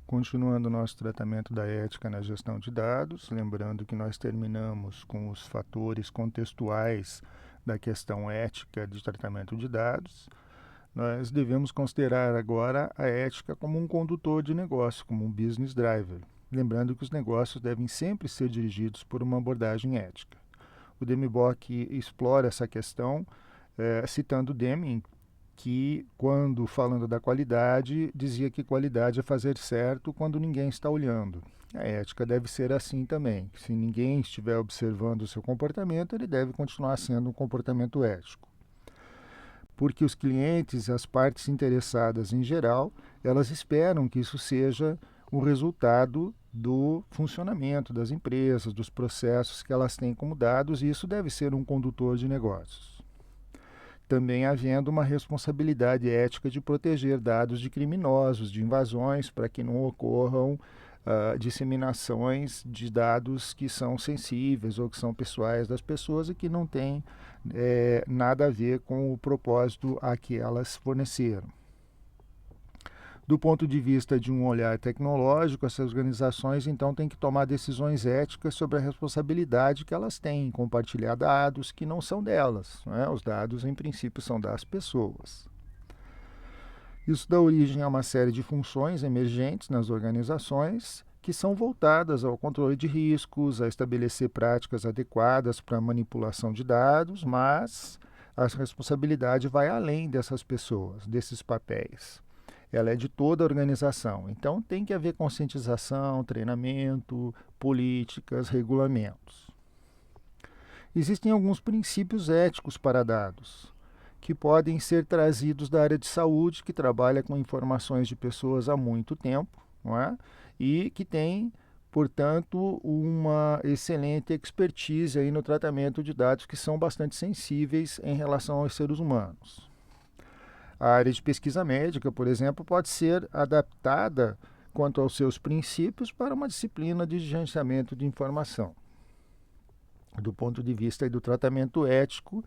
Continuando o nosso tratamento da ética na gestão de dados, lembrando que nós terminamos com os fatores contextuais da questão ética de tratamento de dados, nós devemos considerar agora a ética como um condutor de negócio, como um business driver, lembrando que os negócios devem sempre ser dirigidos por uma abordagem ética. O Demibock explora essa questão citando Deming, que, quando falando da qualidade, dizia que qualidade é fazer certo quando ninguém está olhando. A ética deve ser assim também. Se ninguém estiver observando o seu comportamento, ele deve continuar sendo um comportamento ético. Porque os clientes e as partes interessadas em geral, elas esperam que isso seja o resultado do funcionamento das empresas, dos processos que elas têm como dados, e isso deve ser um condutor de negócios. Também havendo uma responsabilidade ética de proteger dados de criminosos, de invasões, para que não ocorram disseminações de dados que são sensíveis ou que são pessoais das pessoas e que não têm nada a ver com o propósito a que elas forneceram. Do ponto de vista de um olhar tecnológico, essas organizações então têm que tomar decisões éticas sobre a responsabilidade que elas têm em compartilhar dados que não são delas. Né? Os dados, em princípio, são das pessoas. Isso dá origem a uma série de funções emergentes nas organizações que são voltadas ao controle de riscos, a estabelecer práticas adequadas para a manipulação de dados, mas a responsabilidade vai além dessas pessoas, desses papéis. Ela é de toda a organização. Então, tem que haver conscientização, treinamento, políticas, regulamentos. Existem alguns princípios éticos para dados, que podem ser trazidos da área de saúde, que trabalha com informações de pessoas há muito tempo, não é? E que tem, portanto, uma excelente expertise aí no tratamento de dados que são bastante sensíveis em relação aos seres humanos. A área de pesquisa médica, por exemplo, pode ser adaptada quanto aos seus princípios para uma disciplina de gerenciamento de informação. Do ponto de vista do tratamento ético,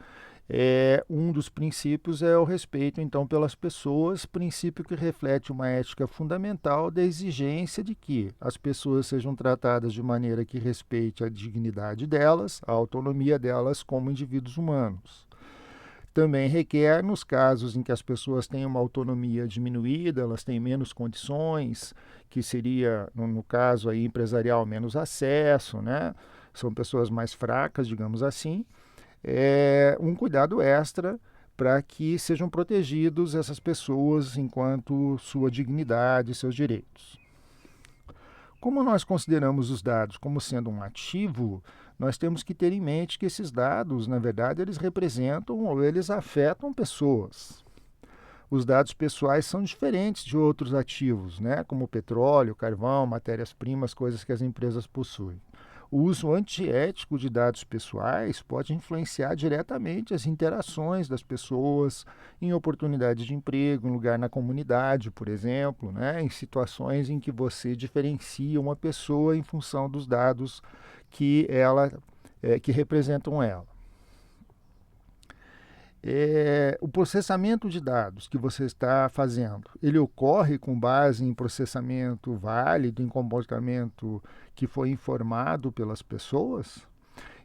um dos princípios é o respeito, então, pelas pessoas, princípio que reflete uma ética fundamental da exigência de que as pessoas sejam tratadas de maneira que respeite a dignidade delas, a autonomia delas como indivíduos humanos. Também requer, nos casos em que as pessoas têm uma autonomia diminuída, elas têm menos condições, que seria, no caso aí, empresarial, menos acesso, né? São pessoas mais fracas, digamos assim, um cuidado extra para que sejam protegidos essas pessoas enquanto sua dignidade e seus direitos. Como nós consideramos os dados como sendo um ativo, nós temos que ter em mente que esses dados, na verdade, eles representam ou eles afetam pessoas. Os dados pessoais são diferentes de outros ativos, né, como petróleo, carvão, matérias-primas, coisas que as empresas possuem. O uso antiético de dados pessoais pode influenciar diretamente as interações das pessoas em oportunidades de emprego, em lugar na comunidade, por exemplo, né, em situações em que você diferencia uma pessoa em função dos dados que representam ela. O processamento de dados que você está fazendo, ele ocorre com base em processamento válido, em comportamento que foi informado pelas pessoas?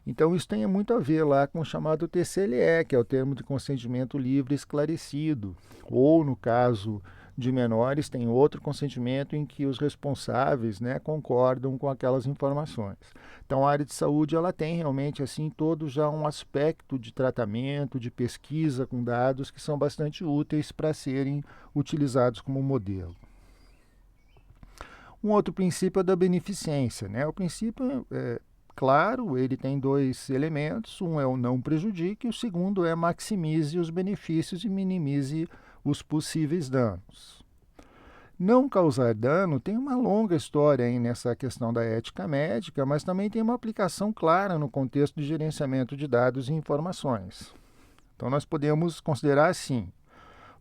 Então, isso tem muito a ver lá com o chamado TCLE, que é o termo de consentimento livre e esclarecido. Ou, no caso de menores, tem outro consentimento em que os responsáveis, né, concordam com aquelas informações. Então, a área de saúde ela tem realmente assim todo já um aspecto de tratamento, de pesquisa com dados que são bastante úteis para serem utilizados como modelo. Um outro princípio é da beneficência, né? O princípio claro, ele tem dois elementos, um é o não prejudique, e o segundo é maximize os benefícios e minimize os possíveis danos. Não causar dano tem uma longa história aí nessa questão da ética médica, mas também tem uma aplicação clara no contexto de gerenciamento de dados e informações. Então nós podemos considerar assim,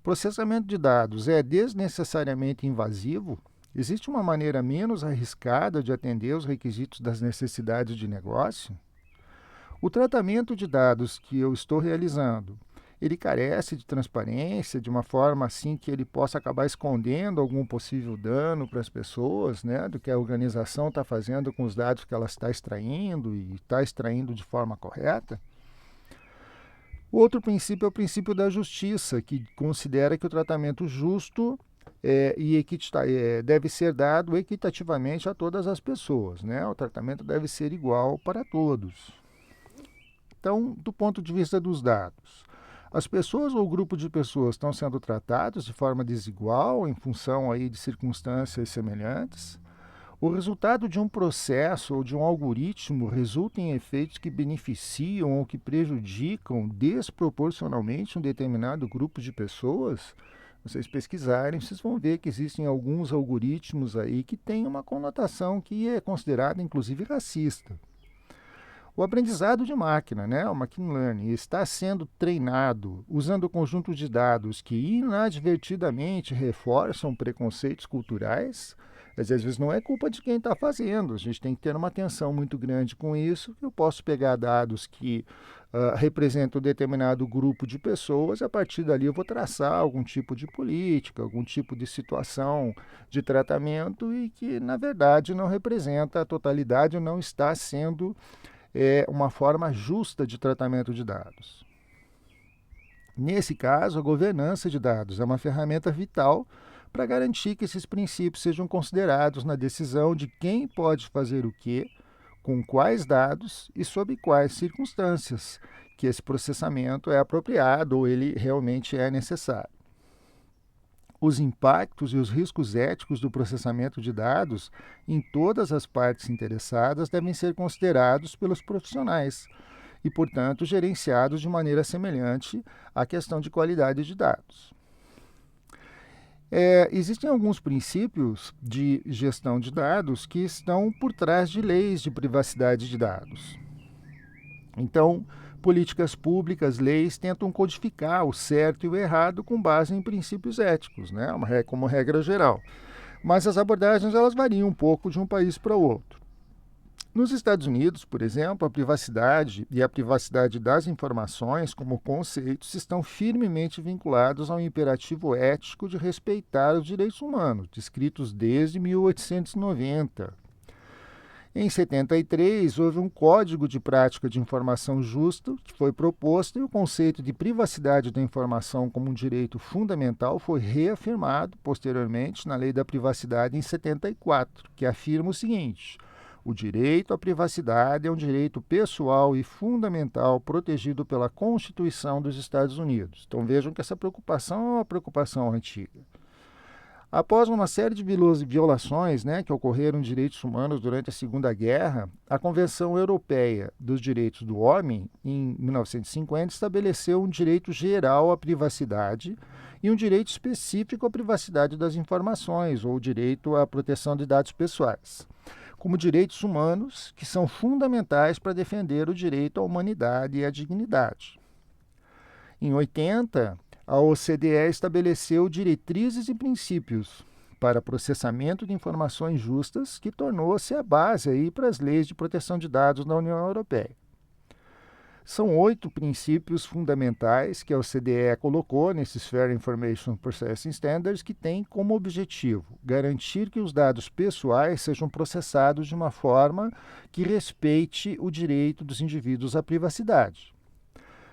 processamento de dados é desnecessariamente invasivo? Existe uma maneira menos arriscada de atender os requisitos das necessidades de negócio? O tratamento de dados que eu estou realizando, ele carece de transparência, de uma forma assim que ele possa acabar escondendo algum possível dano para as pessoas, né, do que a organização está fazendo com os dados que ela está extraindo e está extraindo de forma correta. O outro princípio é o princípio da justiça, que considera que o tratamento justo deve ser dado equitativamente a todas as pessoas, né? O tratamento deve ser igual para todos. Então, do ponto de vista dos dados, as pessoas ou grupo de pessoas estão sendo tratados de forma desigual em função aí de circunstâncias semelhantes. O resultado de um processo ou de um algoritmo resulta em efeitos que beneficiam ou que prejudicam desproporcionalmente um determinado grupo de pessoas. Vocês pesquisarem, vocês vão ver que existem alguns algoritmos aí que têm uma conotação que é considerada inclusive racista. O aprendizado de máquina, né, o machine learning, está sendo treinado usando conjuntos de dados que inadvertidamente reforçam preconceitos culturais. Mas às vezes não é culpa de quem está fazendo, a gente tem que ter uma atenção muito grande com isso. Eu posso pegar dados que representam um determinado grupo de pessoas, e a partir dali eu vou traçar algum tipo de política, algum tipo de situação de tratamento e que, na verdade, não representa a totalidade ou não está sendo uma forma justa de tratamento de dados. Nesse caso, a governança de dados é uma ferramenta vital para garantir que esses princípios sejam considerados na decisão de quem pode fazer o quê, com quais dados e sob quais circunstâncias que esse processamento é apropriado ou ele realmente é necessário. Os impactos e os riscos éticos do processamento de dados em todas as partes interessadas devem ser considerados pelos profissionais e, portanto, gerenciados de maneira semelhante à questão de qualidade de dados. Existem alguns princípios de gestão de dados que estão por trás de leis de privacidade de dados. Então, políticas públicas, leis, tentam codificar o certo e o errado com base em princípios éticos, né, como regra geral. Mas as abordagens elas variam um pouco de um país para o outro. Nos Estados Unidos, por exemplo, a privacidade e a privacidade das informações como conceitos estão firmemente vinculados ao imperativo ético de respeitar os direitos humanos, descritos desde 1890. Em 73, houve um Código de Prática de Informação Justa que foi proposto e o conceito de privacidade da informação como um direito fundamental foi reafirmado posteriormente na Lei da Privacidade em 74, que afirma o seguinte: o direito à privacidade é um direito pessoal e fundamental protegido pela Constituição dos Estados Unidos. Então vejam que essa preocupação é uma preocupação antiga. Após uma série de violações que ocorreram de direitos humanos durante a Segunda Guerra, a Convenção Europeia dos Direitos do Homem, em 1950, estabeleceu um direito geral à privacidade e um direito específico à privacidade das informações, ou direito à proteção de dados pessoais, como direitos humanos que são fundamentais para defender o direito à humanidade e à dignidade. Em 80, a OCDE estabeleceu diretrizes e princípios para processamento de informações justas, que tornou-se a base aí para as leis de proteção de dados da União Europeia. São 8 princípios fundamentais que a OCDE colocou nesses Fair Information Processing Standards, que têm como objetivo garantir que os dados pessoais sejam processados de uma forma que respeite o direito dos indivíduos à privacidade.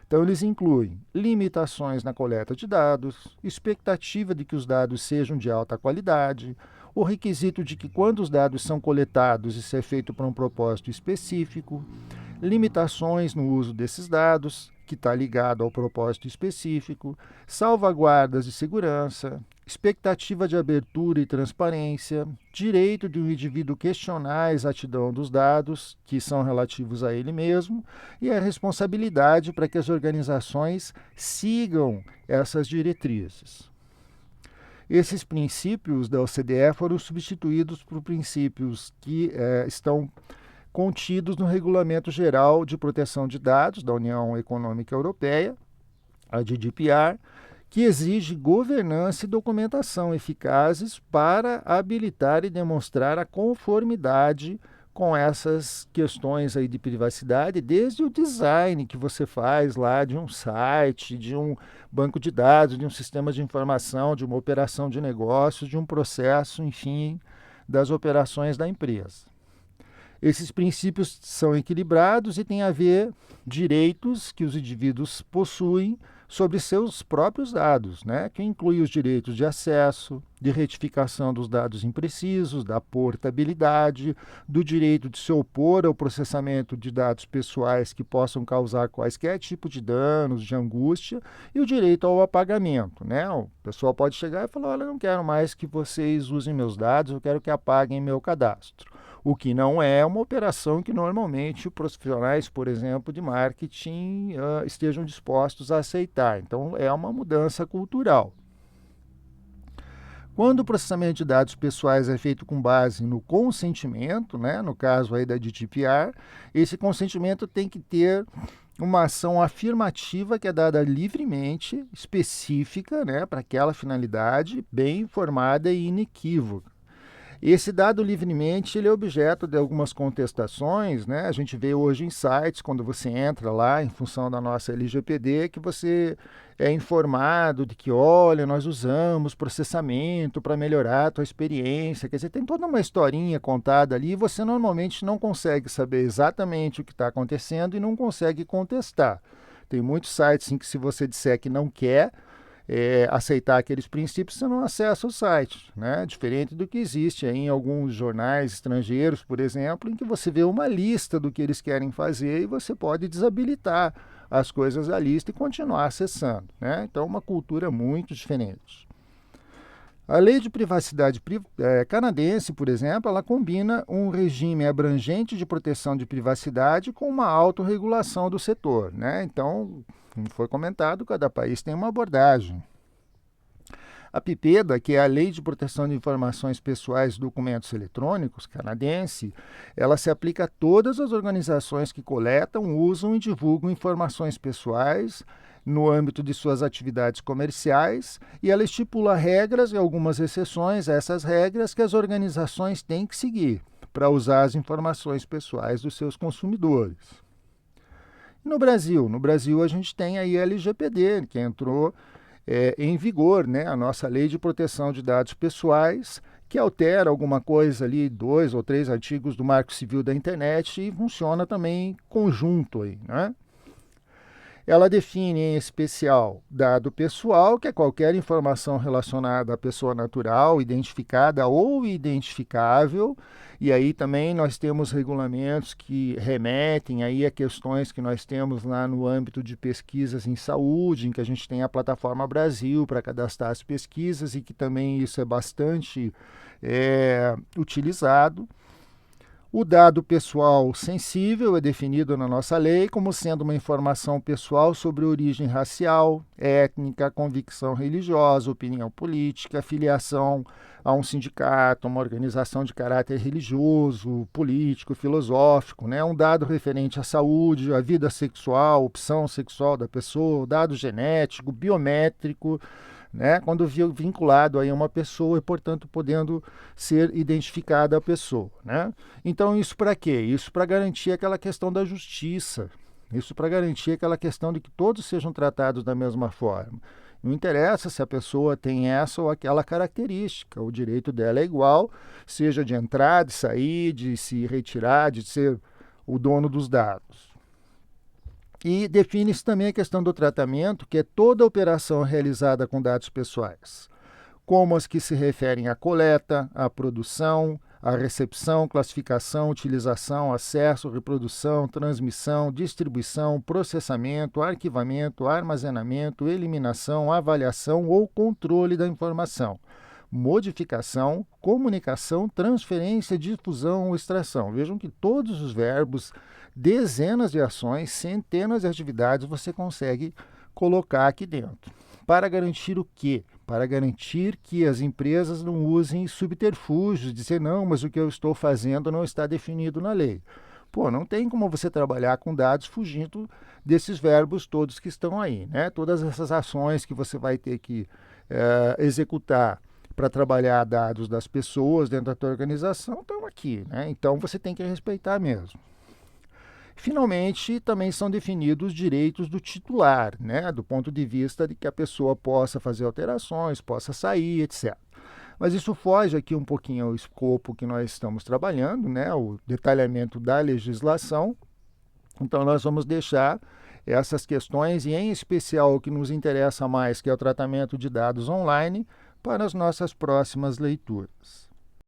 Então, eles incluem limitações na coleta de dados, expectativa de que os dados sejam de alta qualidade, o requisito de que quando os dados são coletados, isso é feito para um propósito específico, limitações no uso desses dados, que está ligado ao propósito específico, salvaguardas de segurança, expectativa de abertura e transparência, direito de um indivíduo questionar a exatidão dos dados, que são relativos a ele mesmo, e a responsabilidade para que as organizações sigam essas diretrizes. Esses princípios da OCDE foram substituídos por princípios que estão contidos no Regulamento Geral de Proteção de Dados da União Econômica Europeia, a GDPR, que exige governança e documentação eficazes para habilitar e demonstrar a conformidade com essas questões aí de privacidade, desde o design que você faz lá de um site, de um banco de dados, de um sistema de informação, de uma operação de negócios, de um processo, enfim, das operações da empresa. Esses princípios são equilibrados e têm a ver direitos que os indivíduos possuem sobre seus próprios dados, né? Que inclui os direitos de acesso, de retificação dos dados imprecisos, da portabilidade, do direito de se opor ao processamento de dados pessoais que possam causar quaisquer tipo de danos, de angústia, e o direito ao apagamento, né? O pessoal pode chegar e falar: olha, eu não quero mais que vocês usem meus dados, eu quero que apaguem meu cadastro. O que não é uma operação que normalmente os profissionais, por exemplo, de marketing estejam dispostos a aceitar. Então, é uma mudança cultural. Quando o processamento de dados pessoais é feito com base no consentimento, né, no caso aí da GDPR, esse consentimento tem que ter uma ação afirmativa que é dada livremente, específica, né, para aquela finalidade, bem informada e inequívoca. Esse dado livremente ele é objeto de algumas contestações, né? A gente vê hoje em sites, quando você entra lá, em função da nossa LGPD, que você é informado de que, olha, nós usamos processamento para melhorar a tua experiência. Quer dizer, tem toda uma historinha contada ali e você normalmente não consegue saber exatamente o que está acontecendo e não consegue contestar. Tem muitos sites em que se você disser que não quer aceitar aqueles princípios, você não acessa o site, né? Diferente do que existe aí em alguns jornais estrangeiros, por exemplo, em que você vê uma lista do que eles querem fazer e você pode desabilitar as coisas da lista e continuar acessando, né? Então, uma cultura muito diferente. A lei de privacidade canadense, por exemplo, ela combina um regime abrangente de proteção de privacidade com uma autorregulação do setor, né? Então, como foi comentado, cada país tem uma abordagem. A PIPEDA, que é a Lei de Proteção de Informações Pessoais e Documentos Eletrônicos canadense, ela se aplica a todas as organizações que coletam, usam e divulgam informações pessoais no âmbito de suas atividades comerciais, e ela estipula regras e algumas exceções a essas regras que as organizações têm que seguir para usar as informações pessoais dos seus consumidores. No Brasil a gente tem aí a LGPD, que entrou em vigor, né, a nossa Lei de Proteção de Dados Pessoais, que altera alguma coisa ali, 2 ou 3 artigos do Marco Civil da Internet e funciona também em conjunto aí, né? Ela define, em especial, dado pessoal, que é qualquer informação relacionada à pessoa natural, identificada ou identificável, e aí também nós temos regulamentos que remetem aí a questões que nós temos lá no âmbito de pesquisas em saúde, em que a gente tem a Plataforma Brasil para cadastrar as pesquisas e que também isso é bastante utilizado. O dado pessoal sensível é definido na nossa lei como sendo uma informação pessoal sobre origem racial, étnica, convicção religiosa, opinião política, filiação a um sindicato, uma organização de caráter religioso, político, filosófico, né? Um dado referente à saúde, à vida sexual, opção sexual da pessoa, dado genético, biométrico, né, quando vinculado aí a uma pessoa e, portanto, podendo ser identificada a pessoa, né? Então, isso para quê? Isso para garantir aquela questão da justiça, isso para garantir aquela questão de que todos sejam tratados da mesma forma. Não interessa se a pessoa tem essa ou aquela característica, o direito dela é igual, seja de entrar, de sair, de se retirar, de ser o dono dos dados. E define-se também a questão do tratamento, que é toda operação realizada com dados pessoais, como as que se referem à coleta, à produção, à recepção, classificação, utilização, acesso, reprodução, transmissão, distribuição, processamento, arquivamento, armazenamento, eliminação, avaliação ou controle da informação, modificação, comunicação, transferência, difusão ou extração. Vejam que todos os verbos, dezenas de ações, centenas de atividades você consegue colocar aqui dentro. Para garantir o quê? Para garantir que as empresas não usem subterfúgios, dizer não, mas o que eu estou fazendo não está definido na lei. Pô, não tem como você trabalhar com dados fugindo desses verbos todos que estão aí, né? Todas essas ações que você vai ter que executar para trabalhar dados das pessoas dentro da tua organização estão aqui, né? Então você tem que respeitar mesmo. Finalmente, também são definidos os direitos do titular, né? Do ponto de vista de que a pessoa possa fazer alterações, possa sair, etc. Mas isso foge aqui um pouquinho ao escopo que nós estamos trabalhando, né? O detalhamento da legislação. Então, nós vamos deixar essas questões, e em especial o que nos interessa mais, que é o tratamento de dados online, para as nossas próximas leituras.